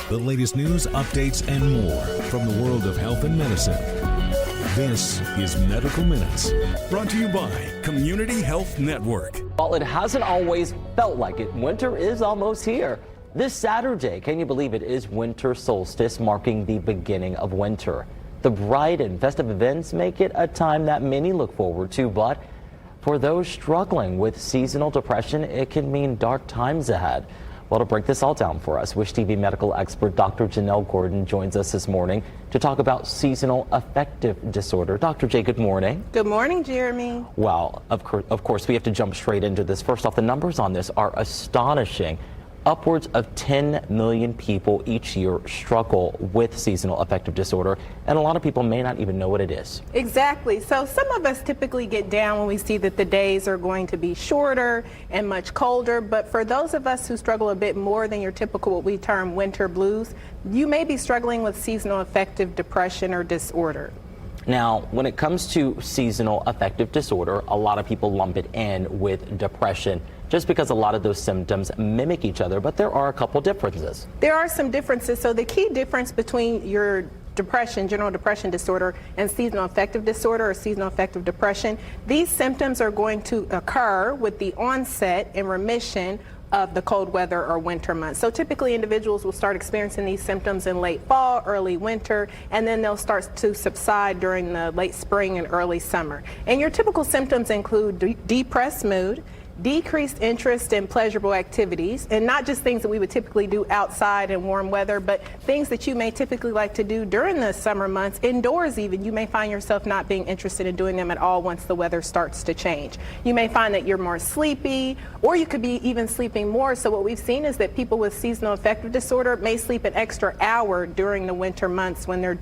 The latest news, updates, and more from the world of health and medicine. This is Medical Minutes, brought to you by Community Health Network. While it hasn't always felt like it, winter is almost here. This Saturday, can you believe it is winter solstice, marking the beginning of winter. The brighten festive events make it a time that many look forward to, but for those struggling with seasonal depression, it can mean dark times ahead. Well, to break this all down for us, Wish TV medical expert Dr. Janelle Gordon joins us this morning to talk about seasonal affective disorder. Dr. J, good morning. Good morning, Jeremy. Well, of course, we have to jump straight into this. First off, the numbers on this are astonishing. Upwards of 10 million people each year struggle with seasonal affective disorder, and a lot of people may not even know what it is. Exactly. So some of us typically get down when we see that the days are going to be shorter and much colder, but for those of us who struggle a bit more than your typical what we term winter blues, you may be struggling with seasonal affective depression or disorder. Now, when it comes to seasonal affective disorder, a lot of people lump it in with depression just because a lot of those symptoms mimic each other, but there are a couple differences. There are some differences. So the key difference between your depression, general depression disorder, and seasonal affective disorder or seasonal affective depression, these symptoms are going to occur with the onset and remission of the cold weather or winter months. So typically individuals will start experiencing these symptoms in late fall, early winter, and then they'll start to subside during the late spring and early summer. And your typical symptoms include depressed mood, decreased interest in pleasurable activities, and not just things that we would typically do outside in warm weather, but things that you may typically like to do during the summer months, indoors even. You may find yourself not being interested in doing them at all once the weather starts to change. You may find that you're more sleepy, or you could be even sleeping more. So what we've seen is that people with seasonal affective disorder may sleep an extra hour during the winter months when they're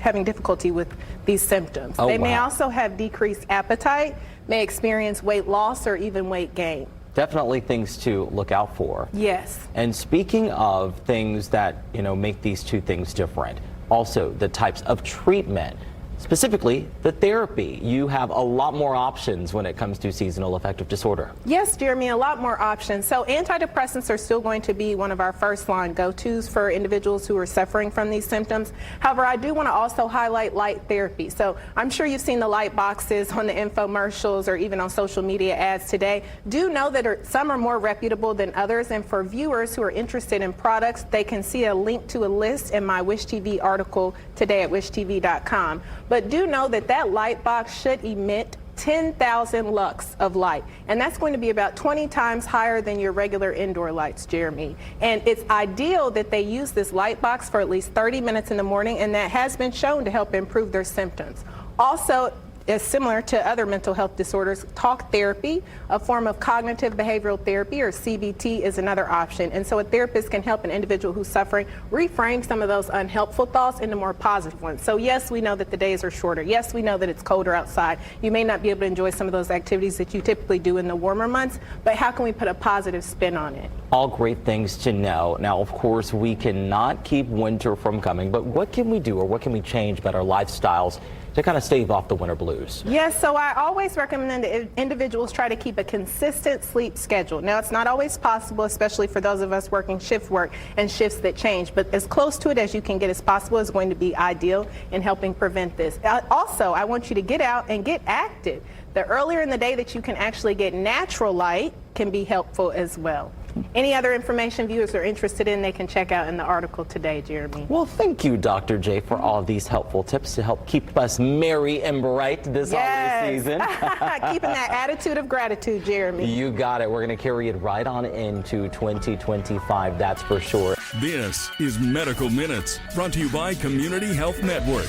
having difficulty with these symptoms. They may also have decreased appetite, may experience weight loss or even weight gain. Definitely things to look out for. Yes. And speaking of things that, make these two things different, also the types of treatment, specifically the therapy. You have a lot more options when it comes to seasonal affective disorder. Yes, Jeremy, a lot more options. So antidepressants are still going to be one of our first line go-tos for individuals who are suffering from these symptoms. However, I do want to also highlight light therapy. So I'm sure you've seen the light boxes on the infomercials or even on social media ads today. Do know that some are more reputable than others, and for viewers who are interested in products, they can see a link to a list in my Wish TV article today at wishtv.com. But do know that that light box should emit 10,000 lux of light, and that's going to be about 20 times higher than your regular indoor lights, Jeremy. And it's ideal that they use this light box for at least 30 minutes in the morning, and that has been shown to help improve their symptoms. Also, is similar to other mental health disorders, talk therapy, a form of cognitive behavioral therapy, or CBT, is another option. And so a therapist can help an individual who's suffering reframe some of those unhelpful thoughts into more positive ones. So yes, we know that the days are shorter. Yes, we know that it's colder outside. You may not be able to enjoy some of those activities that you typically do in the warmer months, but how can we put a positive spin on it? All great things to know. Now, of course, we cannot keep winter from coming, but what can we do, or what can we change about our lifestyles to kind of stave off the winter blues? Yes, so I always recommend that individuals try to keep a consistent sleep schedule. Now, it's not always possible, especially for those of us working shift work and shifts that change, but as close to it as you can get as possible is going to be ideal in helping prevent this. Also, I want you to get out and get active. The earlier in the day that you can actually get natural light can be helpful as well. Any other information viewers are interested in, they can check out in the article today, Jeremy. Well, thank you, Dr. J, for all of these helpful tips to help keep us merry and bright this holiday season. Keeping that attitude of gratitude, Jeremy. You got it. We're going to carry it right on into 2025, that's for sure. This is Medical Minutes, brought to you by Community Health Network.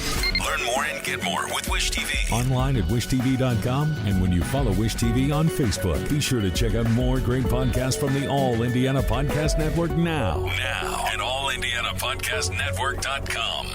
Learn more and get more with Wish TV. Online at wishtv.com, and when you follow Wish TV on Facebook, be sure to check out more great podcasts from the All Indiana Podcast Network now. Now at allindianapodcastnetwork.com.